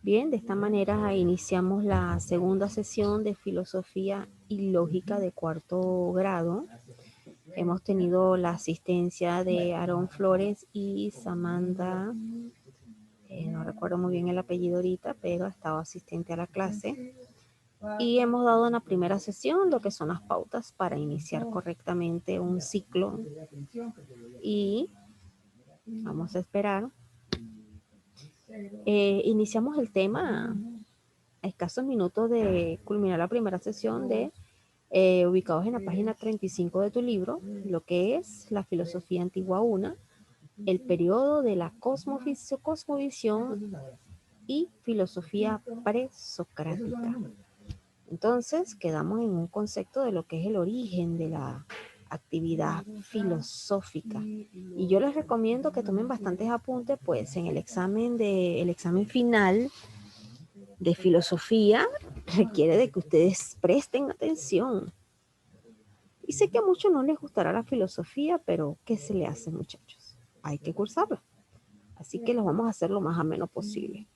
Bien, de esta manera iniciamos la segunda sesión de Filosofía y Lógica de cuarto grado. Hemos tenido la asistencia de Aarón Flores y Samantha, no recuerdo muy bien el apellido ahorita, pero ha estado asistente a la clase. Y hemos dado en la primera sesión lo que son las pautas para iniciar correctamente un ciclo. Y vamos a esperar. Iniciamos el tema a escasos minutos de culminar la primera sesión ubicados en la página 35 de tu libro, lo que es la filosofía antigua 1, el periodo de la cosmovisión y filosofía presocrática. Entonces, quedamos en un concepto de lo que es el origen de la actividad filosófica. Y yo les recomiendo que tomen bastantes apuntes, pues en el examen final de filosofía requiere de que ustedes presten atención. Y sé que a muchos no les gustará la filosofía, pero ¿qué se le hace, muchachos? Hay que cursarla. Así que los vamos a hacer lo más ameno posible.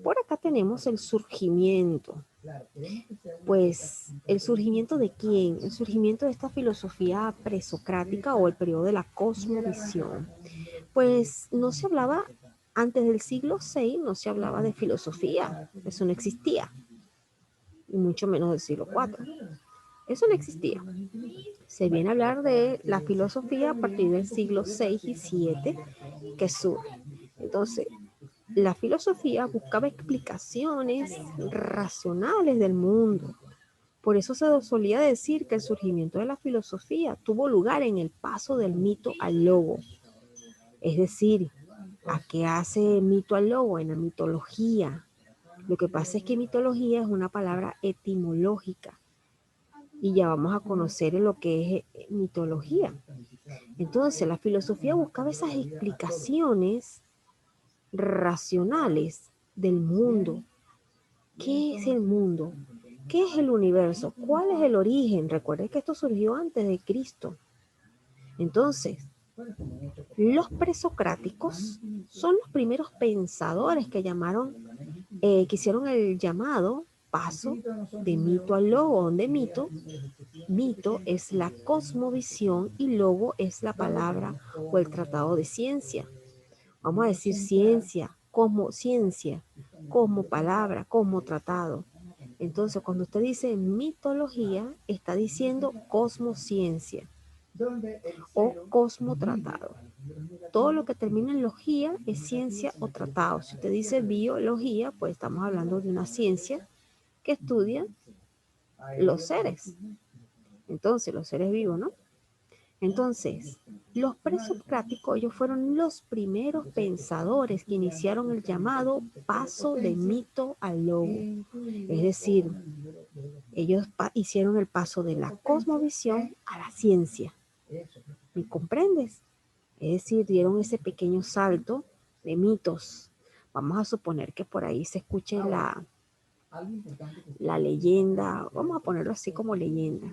Por acá tenemos el surgimiento. Pues, ¿el surgimiento de quién? El surgimiento de esta filosofía presocrática o el periodo de la cosmovisión. Pues no se hablaba, antes del siglo VI, no se hablaba de filosofía. Eso no existía. Y mucho menos del siglo IV. Eso no existía. Se viene a hablar de la filosofía a partir del siglo VI y VII que surge. Entonces, la filosofía buscaba explicaciones racionales del mundo. Por eso se solía decir que el surgimiento de la filosofía tuvo lugar en el paso del mito al logo. Es decir, ¿a qué hace mito al logo? En la mitología. Lo que pasa es que mitología es una palabra etimológica y ya vamos a conocer lo que es mitología. Entonces, la filosofía buscaba esas explicaciones racionales del mundo. ¿Qué es el mundo? ¿Qué es el universo? ¿Cuál es el origen? Recuerden que esto surgió antes de Cristo. Entonces, los presocráticos son los primeros pensadores que hicieron el llamado paso de mito al logo, donde mito es la cosmovisión y logo es la palabra o el tratado de ciencia. Vamos a decir ciencia, como palabra, como tratado. Entonces, cuando usted dice mitología, está diciendo cosmociencia o cosmotratado. Todo lo que termina en logía es ciencia o tratado. Si usted dice biología, pues estamos hablando de una ciencia que estudia los seres. Entonces, los seres vivos, ¿no? Entonces, los presocráticos, ellos fueron los primeros pensadores que iniciaron el llamado paso de mito al logo. Es decir, ellos hicieron el paso de la cosmovisión a la ciencia. ¿Me comprendes? Es decir, dieron ese pequeño salto de mitos. Vamos a suponer que por ahí se escuche la leyenda, vamos a ponerlo así como leyenda.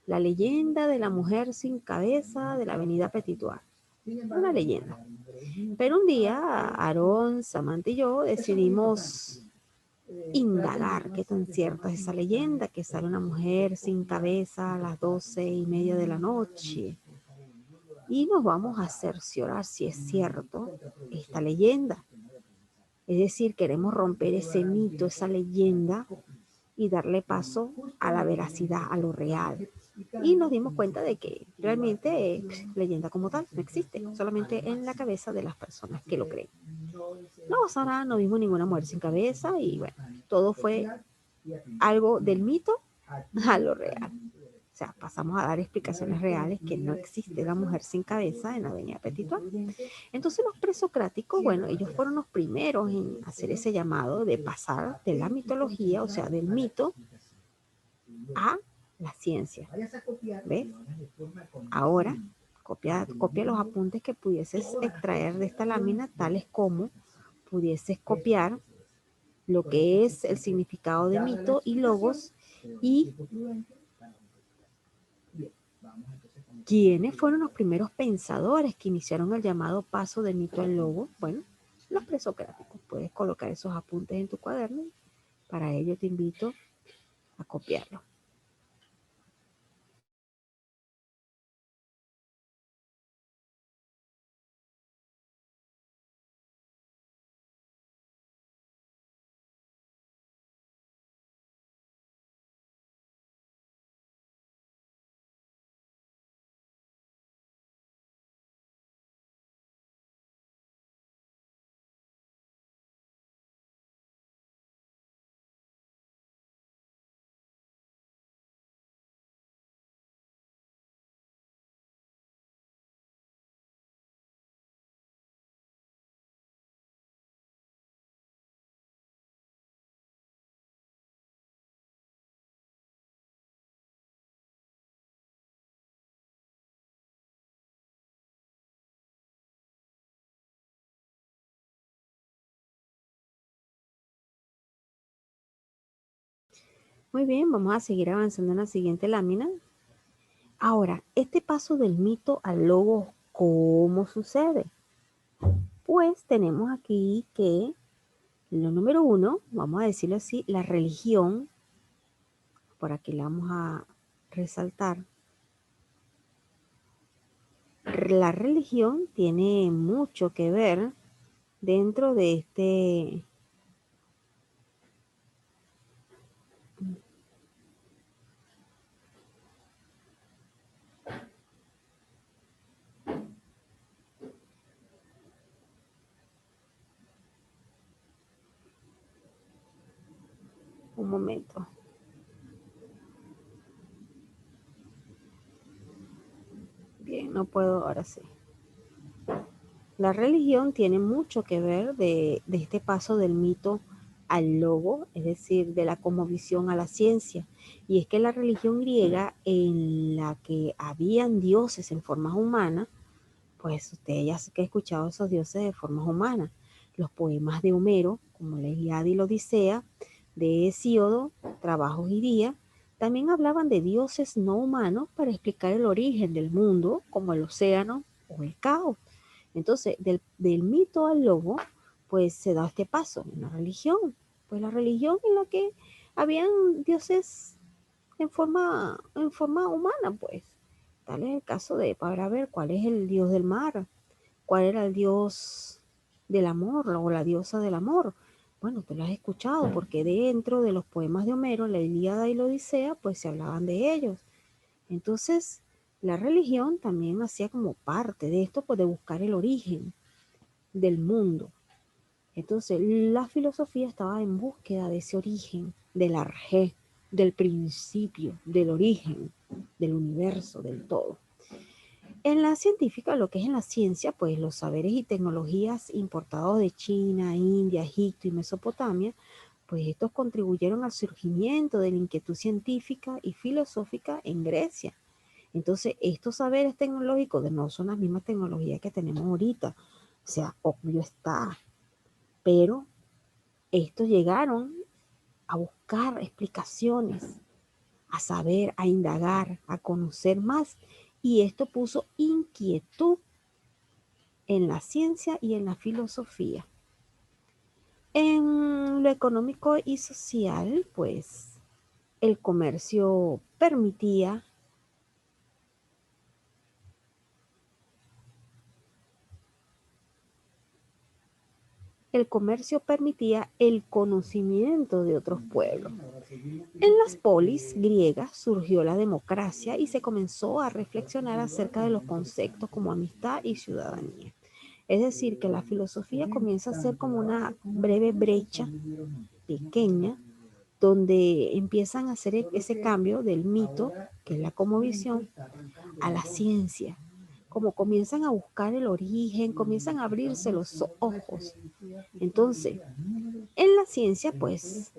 La leyenda de la mujer sin cabeza de la avenida Petituar. Una leyenda. Pero un día, Aarón, Samantha y yo decidimos indagar qué tan cierta es esa leyenda, que sale una mujer sin cabeza a las 12:30 de la noche. Y nos vamos a cerciorar si es cierto esta leyenda. Es decir, queremos romper ese mito, esa leyenda y darle paso a la veracidad, a lo real. Y nos dimos cuenta de que realmente leyenda como tal no existe, solamente en la cabeza de las personas que lo creen. No pasó nada, no vimos ninguna mujer sin cabeza y bueno, todo fue algo del mito a lo real. O sea, pasamos a dar explicaciones reales que no existe la mujer sin cabeza en la avenida Petituar. Entonces los presocráticos, bueno, ellos fueron los primeros en hacer ese llamado de pasar de la mitología, o sea, del mito, a la ciencia. ¿Ves? Ahora, copia los apuntes que pudieses extraer de esta lámina, tales como pudieses copiar lo que es el significado de mito y logos y quiénes fueron los primeros pensadores que iniciaron el llamado paso del mito al logo. Bueno, los presocráticos. puedes colocar esos apuntes en tu cuaderno. Para ello te invito a copiarlo. Muy bien, vamos a seguir avanzando en la siguiente lámina. Ahora, este paso del mito al logo, ¿cómo sucede? Pues tenemos aquí que lo número 1, vamos a decirlo así, la religión, por aquí la vamos a resaltar. La religión tiene mucho que ver dentro de este un momento. Bien, no puedo, ahora sí. La religión tiene mucho que ver de este paso del mito al logo, es decir, de la cosmovisión a la ciencia. Y es que la religión griega, en la que habían dioses en formas humanas, pues usted ya sé que ha escuchado esos dioses de formas humanas. Los poemas de Homero, como la Ilíada y la Odisea, de Hesíodo, Trabajos y Días, también hablaban de dioses no humanos para explicar el origen del mundo, como el océano o el caos. Entonces, del mito al logo, pues se da este paso en la religión. Pues la religión en la que habían dioses en forma humana, pues. Tal es el caso de, para ver cuál es el dios del mar, cuál era el dios del amor o la diosa del amor. Bueno, tú lo has escuchado porque dentro de los poemas de Homero, la Ilíada y la Odisea, pues se hablaban de ellos. Entonces, la religión también hacía como parte de esto, pues de buscar el origen del mundo. Entonces, la filosofía estaba en búsqueda de ese origen, del arjé, del principio, del origen, del universo, del todo. En la científica, lo que es en la ciencia, pues los saberes y tecnologías importados de China, India, Egipto y Mesopotamia, pues estos contribuyeron al surgimiento de la inquietud científica y filosófica en Grecia. Entonces, estos saberes tecnológicos no son las mismas tecnologías que tenemos ahorita. O sea, obvio está, pero estos llegaron a buscar explicaciones, a saber, a indagar, a conocer más, y esto puso inquietud en la ciencia y en la filosofía. En lo económico y social, pues el comercio permitía el conocimiento de otros pueblos. En las polis griegas surgió la democracia y se comenzó a reflexionar acerca de los conceptos como amistad y ciudadanía. Es decir, que la filosofía comienza a ser como una breve brecha pequeña donde empiezan a hacer ese cambio del mito, que es la cosmovisión, a la ciencia. Como comienzan a buscar el origen, comienzan a abrirse los ojos. Entonces, en la ciencia, pues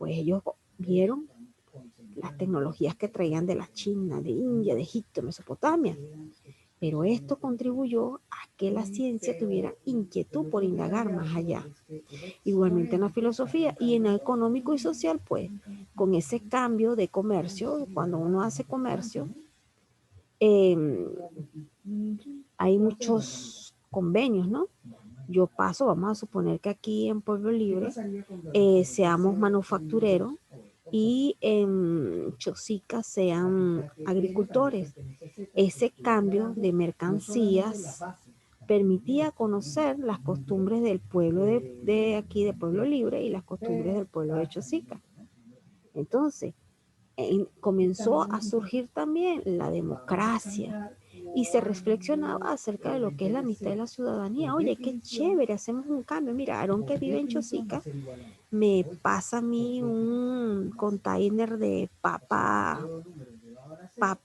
ellos vieron las tecnologías que traían de la China, de India, de Egipto, Mesopotamia. Pero esto contribuyó a que la ciencia tuviera inquietud por indagar más allá. Igualmente en la filosofía y en el económico y social, pues, con ese cambio de comercio, cuando uno hace comercio, eh, hay muchos convenios, ¿no? yo paso, vamos a suponer que aquí en Pueblo Libre seamos manufactureros y en Chosica sean agricultores. Ese cambio de mercancías permitía conocer las costumbres del pueblo de aquí, de Pueblo Libre, y las costumbres del pueblo de Chosica. Entonces, comenzó a surgir también la democracia y se reflexionaba acerca de lo que es la amistad y la ciudadanía. Oye, qué chévere, hacemos un cambio. Mira, Aarón, que vive en Chosica, me pasa a mí un container de papa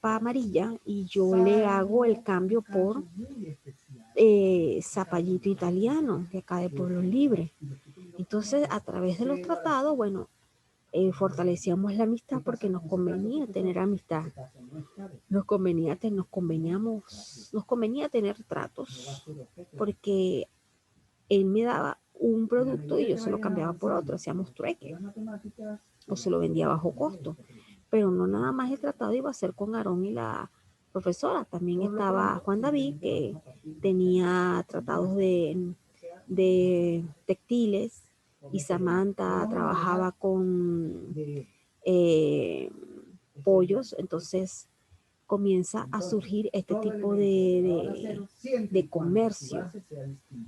amarilla y yo le hago el cambio por zapallito italiano de acá de Pueblo Libre. Entonces, a través de los tratados, bueno, fortalecíamos la amistad porque nos convenía tener amistad, nos convenía tener tratos, porque él me daba un producto y yo se lo cambiaba por otro, hacíamos trueque o se lo vendía a bajo costo. Pero no nada más el tratado iba a ser con Aarón y la profesora, también estaba Juan David, que tenía tratados de textiles, y Samantha trabajaba con eh, pollos. Entonces comienza a surgir este tipo de comercio.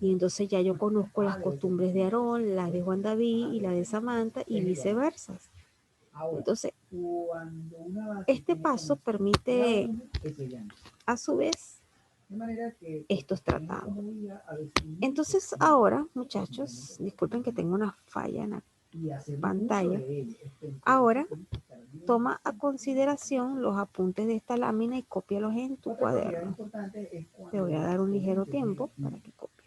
Y entonces ya yo conozco las costumbres de Aarón, las de Juan David y la de Samantha y viceversa. Entonces, este paso permite a su vez estos tratados. Entonces ahora, muchachos, disculpen que tengo una falla en la pantalla. Ahora toma a consideración los apuntes de esta lámina y cópialos en tu cuaderno. Te voy a dar un ligero tiempo para que copies.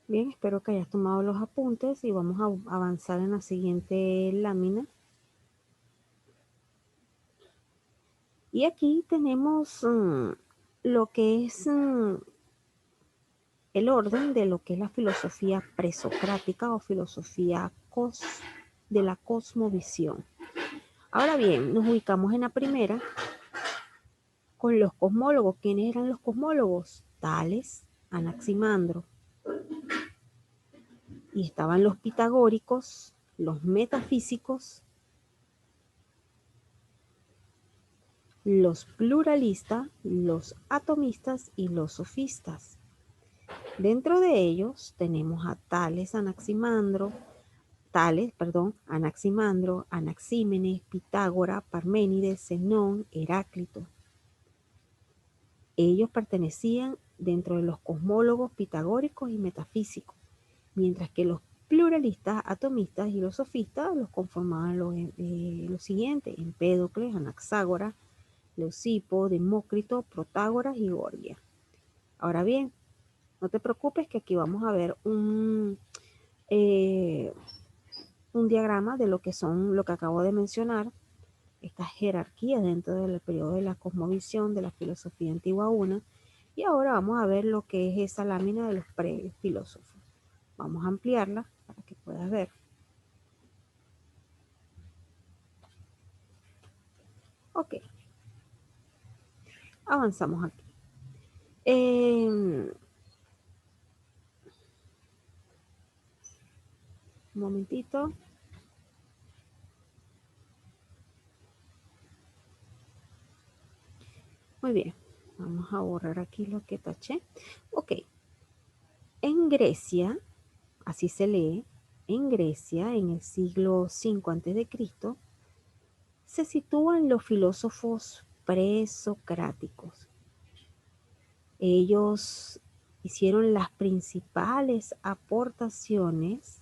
Bien, espero que hayas tomado los apuntes y vamos a avanzar en la siguiente lámina. Y aquí tenemos lo que es el orden de lo que es la filosofía presocrática o filosofía de la cosmovisión. Ahora bien, nos ubicamos en la primera con los cosmólogos. ¿Quiénes eran los cosmólogos? Tales, Anaximandro. Y estaban los pitagóricos, los metafísicos, los pluralistas, los atomistas y los sofistas. Dentro de ellos tenemos a Anaximandro, Anaxímenes, Pitágoras, Parménides, Zenón, Heráclito. Ellos pertenecían dentro de los cosmólogos pitagóricos y metafísicos, mientras que los pluralistas, atomistas y los sofistas los conformaban los siguientes: Empédocles, Anaxágoras, Leucipo, Demócrito, Protágoras y Gorgia. Ahora bien, no te preocupes que aquí vamos a ver un diagrama de lo que son lo que acabo de mencionar, esta jerarquía dentro del periodo de la cosmovisión de la filosofía antigua una. Y ahora vamos a ver lo que es esa lámina de los prefilósofos. Vamos a ampliarla para que puedas ver. Ok, avanzamos aquí. Un momentito. Muy bien, vamos a borrar aquí lo que taché. Ok, en Grecia, así se lee, en Grecia, en el siglo V a.C., se sitúan los filósofos presocráticos. Ellos hicieron las principales aportaciones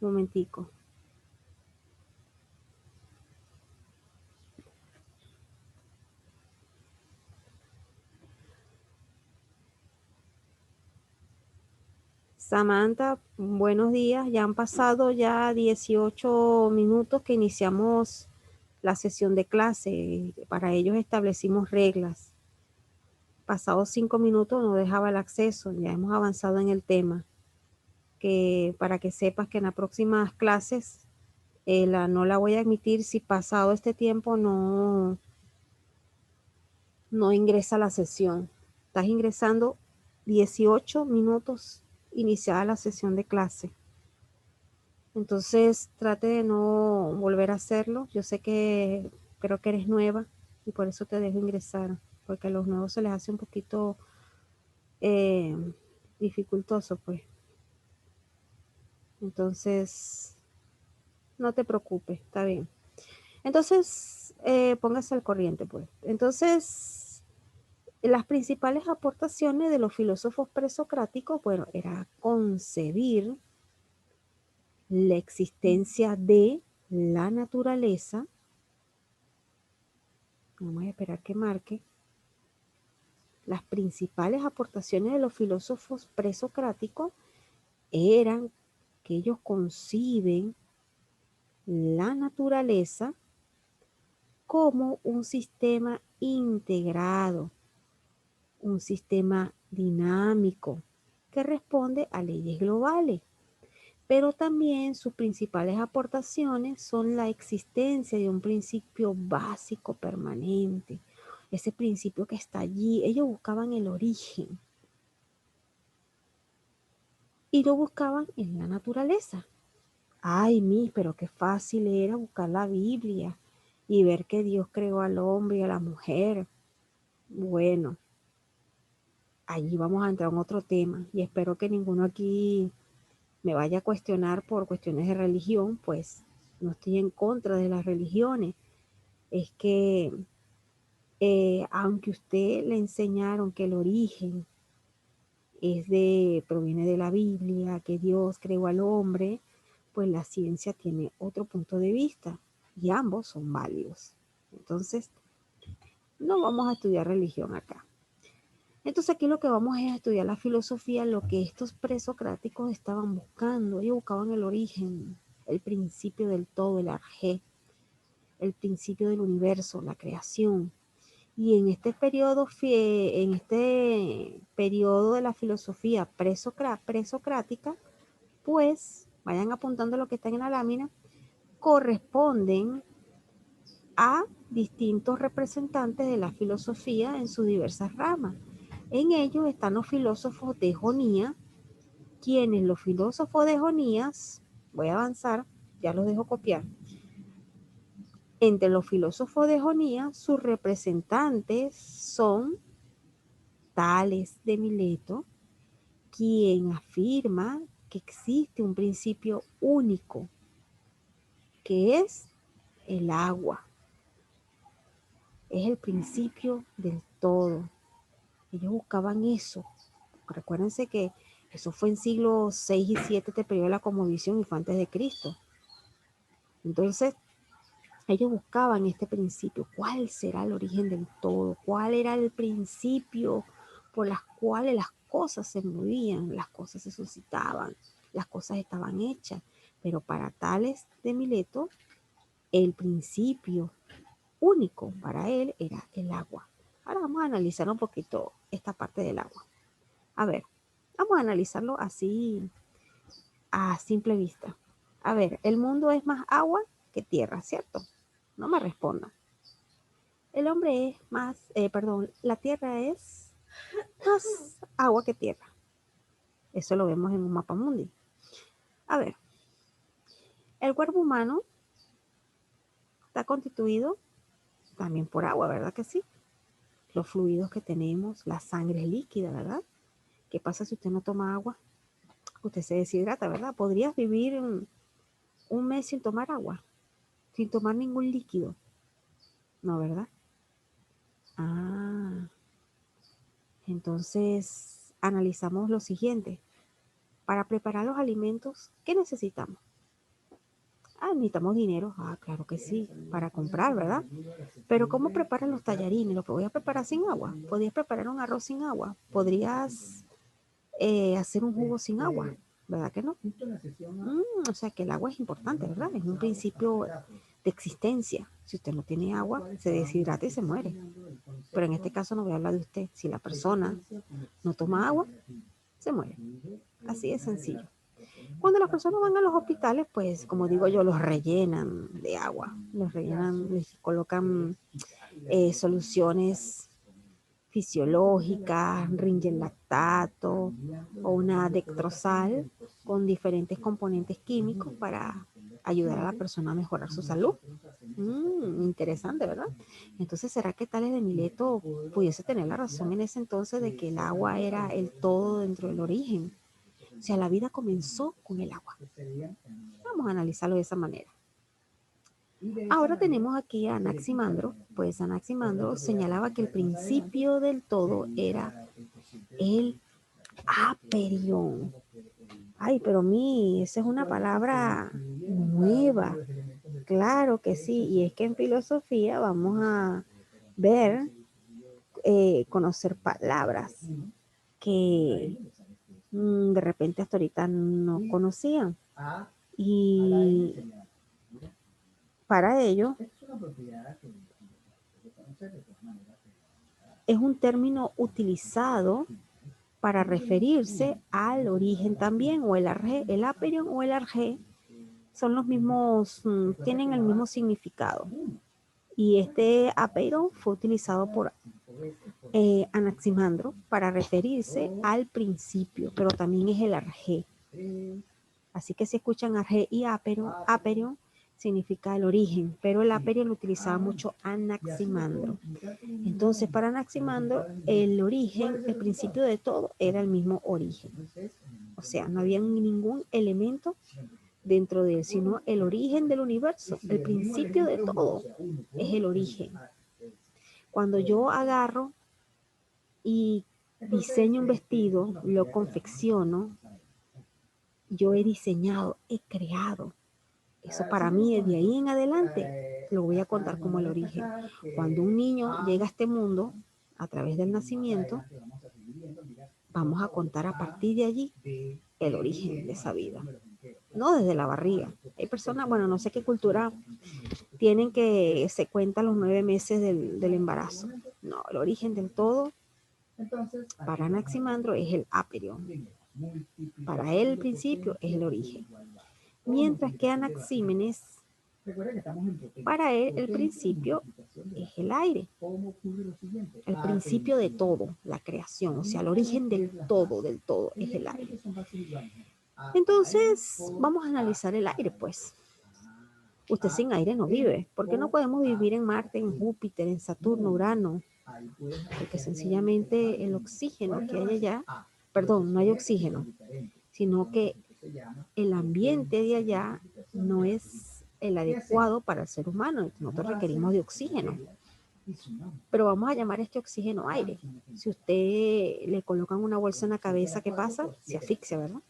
un momentico. Samantha, buenos días. Ya han pasado ya 18 minutos que iniciamos la sesión de clase. Para ellos establecimos reglas. Pasados 5 minutos no dejaba el acceso. Ya hemos avanzado en el tema. Que para que sepas que en las próximas clases no la voy a admitir si pasado este tiempo no ingresa a la sesión. Estás ingresando 18 minutos iniciada la sesión de clase. Entonces trate de no volver a hacerlo. Yo sé que creo que eres nueva y por eso te dejo ingresar, porque a los nuevos se les hace un poquito eh, dificultoso, pues. Entonces, no te preocupes, está bien. Entonces, póngase al corriente, pues. Entonces, las principales aportaciones de los filósofos presocráticos, bueno, era concebir la existencia de la naturaleza. Vamos a esperar que marque. Las principales aportaciones de los filósofos presocráticos eran que ellos conciben la naturaleza como un sistema integrado, un sistema dinámico que responde a leyes globales. Pero también sus principales aportaciones son la existencia de un principio básico permanente, ese principio que está allí. Ellos buscaban el origen y lo buscaban en la naturaleza. Ay, pero qué fácil era buscar la Biblia y ver que Dios creó al hombre y a la mujer. Bueno, allí vamos a entrar en otro tema y espero que ninguno aquí me vaya a cuestionar por cuestiones de religión, pues no estoy en contra de las religiones. Es que aunque usted le enseñaron que el origen proviene de la Biblia, que Dios creó al hombre, pues la ciencia tiene otro punto de vista y ambos son válidos. Entonces, No vamos a estudiar religión acá. Entonces aquí lo que vamos es a estudiar la filosofía, lo que estos presocráticos estaban buscando. Ellos buscaban el origen, el principio del todo, el arjé, el principio del universo, la creación. Y en este periodo de la filosofía presocrática, pues, vayan apuntando lo que está en la lámina, corresponden a distintos representantes de la filosofía en sus diversas ramas. En ellos están los filósofos de Jonía, quienes los filósofos de Jonías, voy a avanzar, ya los dejo copiar, entre los filósofos de Jonías, sus representantes son Tales de Mileto, quien afirma que existe un principio único, que es el agua. Es el principio del todo. Ellos buscaban eso. Recuérdense que eso fue en siglo 6 y 7, este periodo de la cosmovisión, y fue antes de Cristo. Entonces, ellos buscaban este principio. ¿Cuál será el origen del todo? ¿Cuál era el principio por las cuales las cosas se movían, las cosas se suscitaban, las cosas estaban hechas? Pero para Tales de Mileto, el principio único para él era el agua. Ahora vamos a analizar un poquito esta parte del agua. A ver, vamos a analizarlo así a simple vista. A ver, el mundo es más agua que tierra, ¿cierto? No me respondan. El hombre es más, la tierra es más agua que tierra. Eso lo vemos en un mapa mundi. A ver, el cuerpo humano está constituido también por agua, ¿verdad que sí? Los fluidos que tenemos, la sangre es líquida, ¿verdad? ¿Qué pasa si usted no toma agua? Usted se deshidrata, ¿verdad? ¿Podrías vivir un mes sin tomar agua? Sin tomar ningún líquido. No, ¿verdad? Ah, entonces analizamos lo siguiente. Para preparar los alimentos, ¿qué necesitamos? Necesitamos dinero. Claro que sí, para comprar, ¿verdad? Pero ¿cómo preparan los tallarines? ¿Lo voy a preparar sin agua? ¿Podrías preparar un arroz sin agua? ¿Podrías hacer un jugo sin agua? ¿Verdad que no? O sea que el agua es importante, ¿verdad? Es un principio de existencia. Si usted no tiene agua, se deshidrata y se muere. Pero en este caso no voy a hablar de usted. Si la persona no toma agua, se muere. Así de sencillo. Cuando las personas van a los hospitales, pues como digo yo, los rellenan de agua, los rellenan, les colocan soluciones fisiológicas, lactato o una dextrosal con diferentes componentes químicos para ayudar a la persona a mejorar su salud. Interesante, ¿verdad? Entonces, ¿será que Tales de Mileto pudiese tener la razón en ese entonces de que el agua era el todo dentro del origen? O sea, la vida comenzó con el agua. Vamos a analizarlo de esa manera. Ahora tenemos aquí a Anaximandro. Pues Anaximandro señalaba que el principio del todo era el aperión. Ay, pero esa es una palabra nueva. Claro que sí, y es que en filosofía vamos a ver, conocer palabras que de repente hasta ahorita no conocían. Y para ello es un término utilizado para referirse al origen también, o el arjé, el aperión o el arjé son los mismos, tienen el mismo significado. Y este apeiron fue utilizado por Anaximandro para referirse al principio, pero también es el arjé. Así que si escuchan arjé y aperión significa el origen, pero el aperión lo utilizaba mucho Anaximandro. Entonces, para Anaximandro, el origen, el principio de todo era el mismo origen. O sea, no había ningún elemento dentro de él, sino el origen del universo, el principio de todo es el origen. Cuando yo agarro y diseño un vestido, lo confecciono, yo he diseñado, he creado. Eso para mí, de ahí en adelante, lo voy a contar como el origen. Cuando un niño llega a este mundo a través del nacimiento, vamos a contar a partir de allí el origen de esa vida, no desde la barriga. Hay personas, bueno, no sé qué cultura tienen que se cuentan los 9 meses del embarazo. No, el origen del todo para Anaximandro es el aperión. Para él el principio es el origen. Mientras que Anaxímenes, para él el principio es el aire. El principio de todo, la creación, o sea, el origen del todo es el aire. Entonces, vamos a analizar el aire, pues. Usted sin aire no vive. ¿Por qué no podemos vivir en Marte, en Júpiter, en Saturno, Urano? Porque sencillamente el oxígeno que hay allá, perdón, no hay oxígeno, sino que el ambiente de allá no es el adecuado para el ser humano. Nosotros requerimos de oxígeno. Pero vamos a llamar este oxígeno aire. Si usted le colocan una bolsa en la cabeza, ¿qué pasa? Se asfixia, ¿verdad?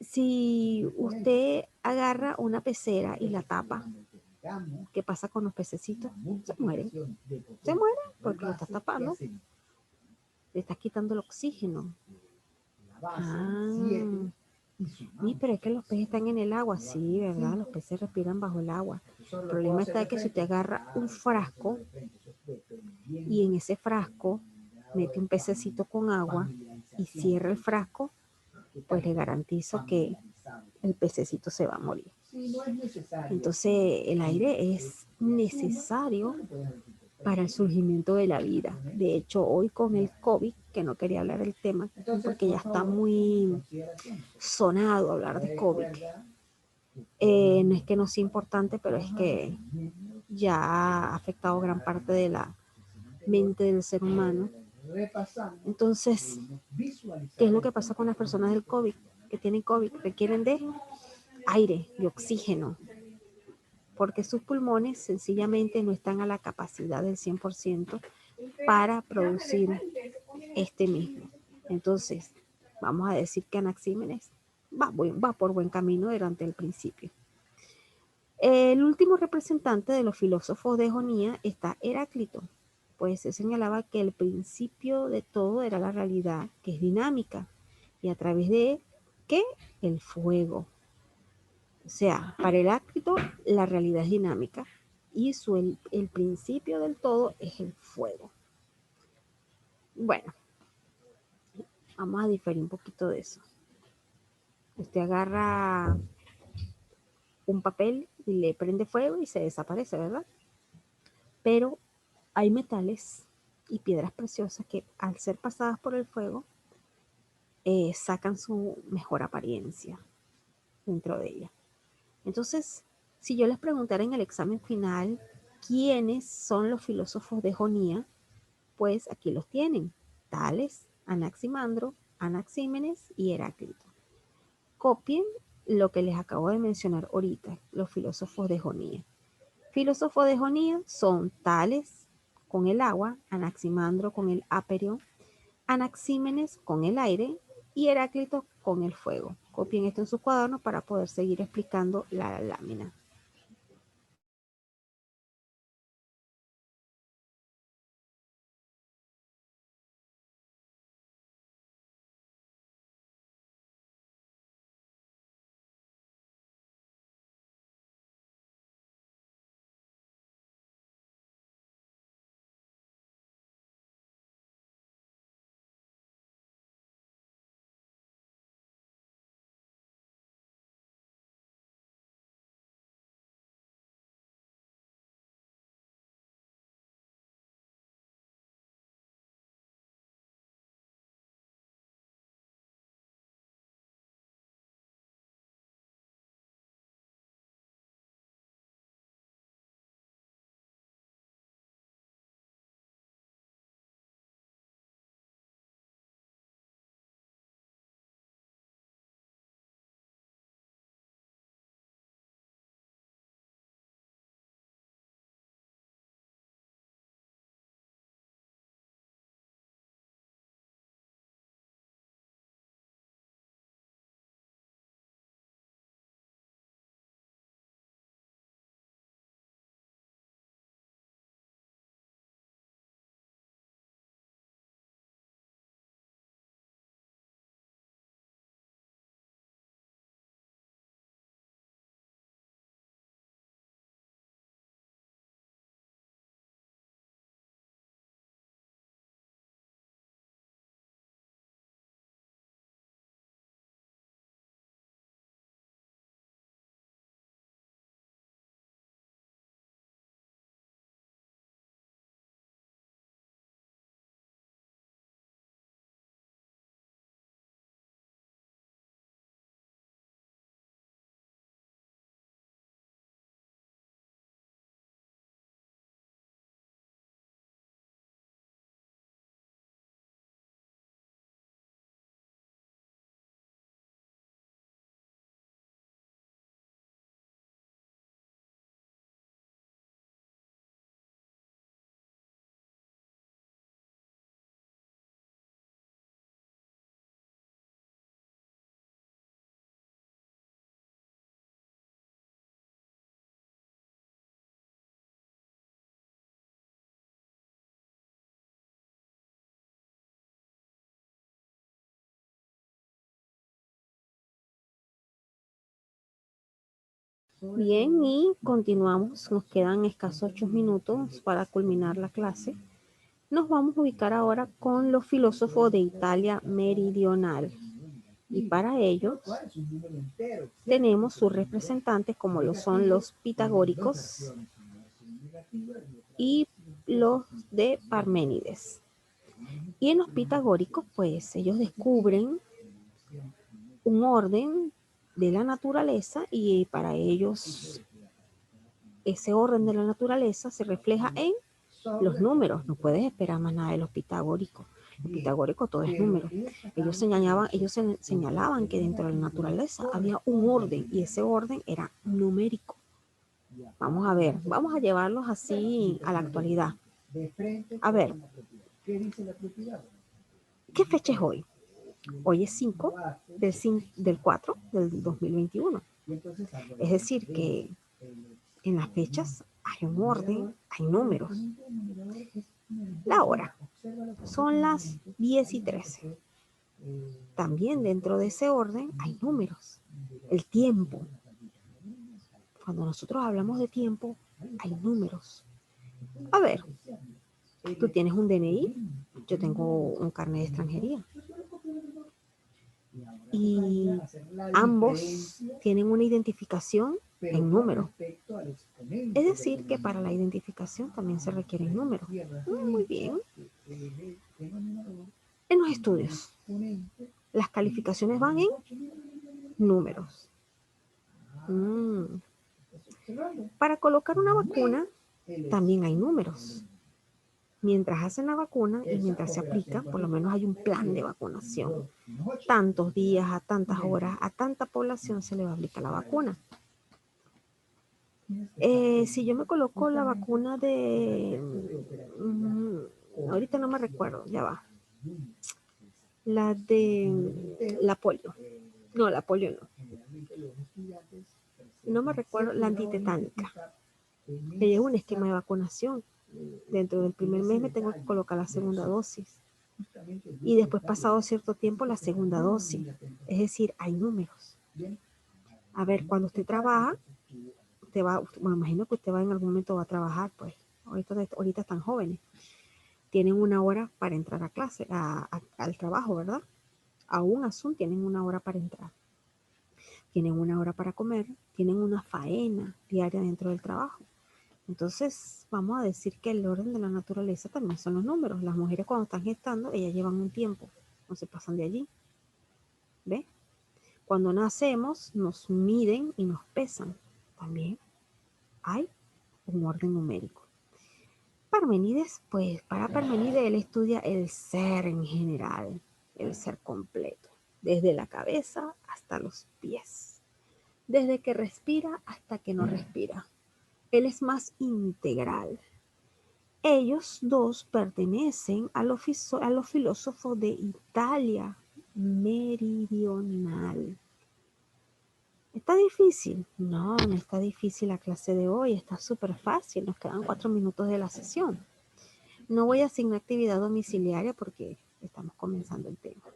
Si usted agarra una pecera y la tapa, ¿qué pasa con los pececitos? Se mueren. Se mueren porque lo estás tapando. Le estás quitando el oxígeno. Ah, pero es que los peces están en el agua. Sí, ¿verdad? Los peces respiran bajo el agua. El problema está que si usted agarra un frasco y en ese frasco mete un pececito con agua y cierra el frasco, pues le garantizo que el pececito se va a morir. Entonces, el aire es necesario para el surgimiento de la vida. De hecho, hoy con el COVID, que no quería hablar del tema, porque ya está muy sonado hablar de COVID. No es que no sea importante, pero es que ya ha afectado gran parte de la mente del ser humano. Entonces, ¿qué es lo que pasa con las personas del COVID? Que tienen COVID, requieren de aire, de oxígeno, porque sus pulmones sencillamente no están a la capacidad del 100% para producir este mismo. Entonces, vamos a decir que Anaxímenes va por buen camino durante el principio. El último representante de los filósofos de Jonía está Heráclito, pues se señalaba que el principio de todo era la realidad, que es dinámica, y a través de ¿qué? El fuego. O sea, para Heráclito la realidad es dinámica y el principio del todo es el fuego. Bueno, vamos a diferir un poquito de eso. Usted agarra un papel y le prende fuego y se desaparece, ¿verdad? Pero hay metales y piedras preciosas que al ser pasadas por el fuego sacan su mejor apariencia dentro de ella. Entonces, si yo les preguntara en el examen final quiénes son los filósofos de Jonía, pues aquí los tienen: Tales, Anaximandro, Anaxímenes y Heráclito. Copien lo que les acabo de mencionar ahorita, los filósofos de Jonía. Filósofos de Jonía son Tales con el agua, Anaximandro con el aperión, Anaxímenes con el aire y Heráclito con el fuego. Copien esto en sus cuadernos para poder seguir explicando la lámina. Bien, y continuamos. Nos quedan escasos 8 minutos para culminar la clase. Nos vamos a ubicar ahora con los filósofos de Italia meridional. Y para ello tenemos sus representantes como lo son los pitagóricos y los de Parménides. Y en los pitagóricos, pues ellos descubren un orden de la naturaleza y para ellos ese orden de la naturaleza se refleja en los números. No puedes esperar más nada de los pitagóricos. Los pitagóricos todo es número. Ellos señalaban que dentro de la naturaleza había un orden y ese orden era numérico. Vamos a ver, vamos a llevarlos así a la actualidad. A ver, ¿qué fecha es hoy? Hoy es 5 del 4 del 2021. Es decir, que en las fechas hay un orden, hay números. La hora son las 10:13. También dentro de ese orden hay números. El tiempo. Cuando nosotros hablamos de tiempo, hay números. A ver, tú tienes un DNI, yo tengo un carnet de extranjería. Y ambos tienen una identificación en número. Es decir, que para la identificación también se requieren números. Muy bien. En los estudios, las calificaciones van en números. Para colocar una vacuna, también hay números. Mientras hacen la vacuna y mientras se aplica, por lo menos hay un plan de vacunación. Tantos días, a tantas horas, a tanta población se le va a aplicar la vacuna. Si yo me coloco la vacuna de... ahorita no me recuerdo, ya va. La de la polio. No, la polio no. No me recuerdo, la antitetánica. Ella es un esquema de vacunación. Dentro del primer mes me tengo que colocar la segunda dosis. Y después, pasado cierto tiempo, la segunda dosis. Es decir, hay números. A ver, cuando usted trabaja, me imagino que usted en algún momento va a trabajar, pues, ahorita están jóvenes. Tienen una hora para entrar a clase, al trabajo, ¿verdad? Aún así tienen una hora para entrar. Tienen una hora para comer, tienen una faena diaria dentro del trabajo. Entonces, vamos a decir que el orden de la naturaleza también son los números. Las mujeres cuando están gestando, ellas llevan un tiempo, no se pasan de allí. ¿Ve? Cuando nacemos, nos miden y nos pesan. También hay un orden numérico. Parmenides, pues para Parmenides él estudia el ser en general, el ser completo, desde la cabeza hasta los pies, desde que respira hasta que no respira. Él es más integral. Ellos dos pertenecen a los filósofos de Italia meridional. ¿Está difícil? No, no está difícil la clase de hoy, está súper fácil, nos quedan 4 minutos de la sesión. No voy a asignar actividad domiciliaria porque estamos comenzando el tema.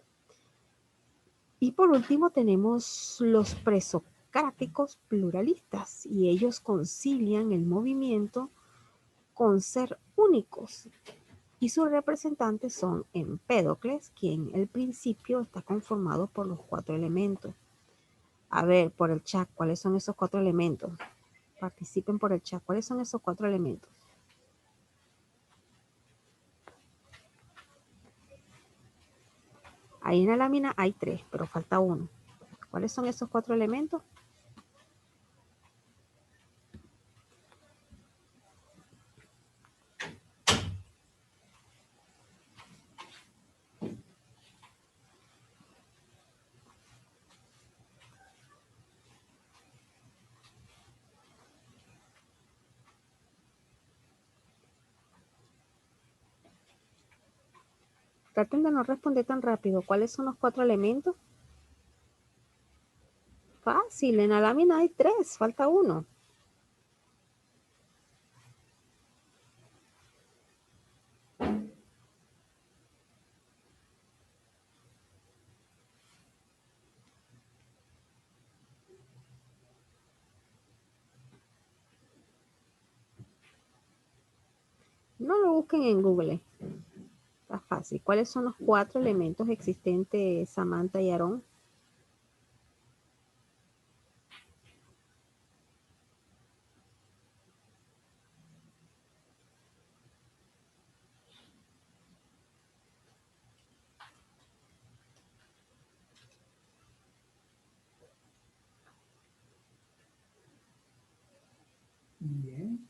Y por último tenemos los presocráticos pluralistas y ellos concilian el movimiento con ser únicos. Y sus representantes son Empédocles, quien al principio está conformado por los 4 elementos. A ver, por el chat, ¿cuáles son esos 4 elementos? Participen por el chat. ¿Cuáles son esos 4 elementos? Ahí en la lámina hay 3, pero falta uno. ¿Cuáles son esos 4 elementos? Traten de no responder tan rápido. ¿Cuáles son los 4 elementos? Fácil, en la lámina hay 3, falta uno. No lo busquen en Google. Está fácil. ¿Cuáles son los 4 elementos existentes, Samantha y Aarón? Bien.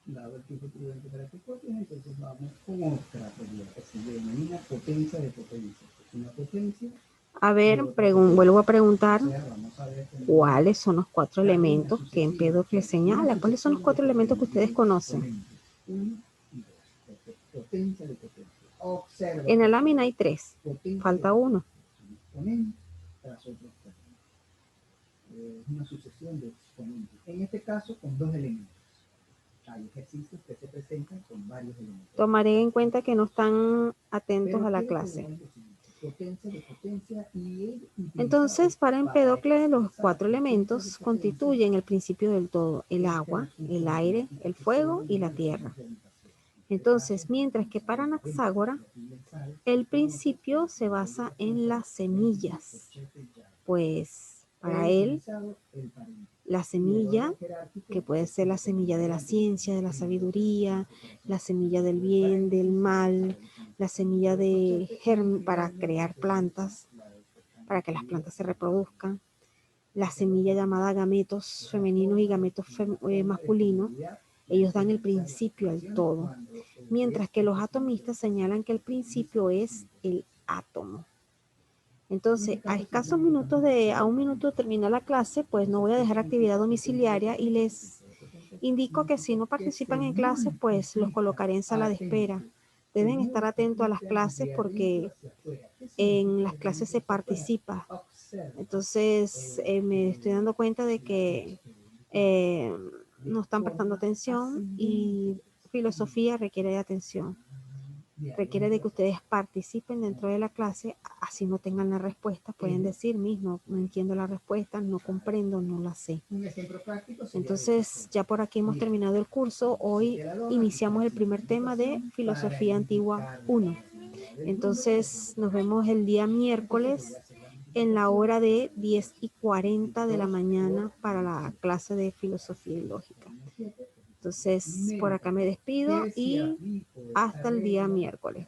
Dado el tiempo prudente para que copies, entonces vamos con otra teoría que se denomina potencia de potencia. Una potencia. A ver, vuelvo a preguntar, ¿cuáles son los 4 elementos que Empédocles señala? ¿Cuáles son los 4 elementos que ustedes conocen? Potencia de potencia. Observa. En la lámina hay 3, falta uno. Tras otro es una sucesión de exponentes. En este caso, con 2 elementos. Hay ejercicios que se presentan con varios elementos. Tomaré en cuenta que no están atentos a la clase. Entonces, para Empédocles, los 4 elementos constituyen el principio del todo: el agua, el aire, el fuego y la tierra. Entonces, mientras que para Anaxágora, el principio se basa en las semillas, pues para él, la semilla, que puede ser la semilla de la ciencia, de la sabiduría, la semilla del bien, del mal, la semilla de para crear plantas, para que las plantas se reproduzcan, la semilla llamada gametos femeninos y gametos masculinos, ellos dan el principio al todo, mientras que los atomistas señalan que el principio es el átomo. Entonces, a un minuto de terminar la clase, pues no voy a dejar actividad domiciliaria y les indico que si no participan en clases, pues los colocaré en sala de espera. Deben estar atentos a las clases porque en las clases se participa. Entonces, me estoy dando cuenta de que no están prestando atención y filosofía requiere de atención. Requiere de que ustedes participen dentro de la clase, así no tengan la respuesta, pueden decir, no entiendo la respuesta, no comprendo, no la sé. Entonces, ya por aquí hemos terminado el curso. Hoy iniciamos el primer tema de Filosofía Antigua 1. Entonces, nos vemos el día miércoles en la hora de 10:40 de la mañana para la clase de Filosofía y Lógica. Entonces, por acá me despido y hasta el día miércoles.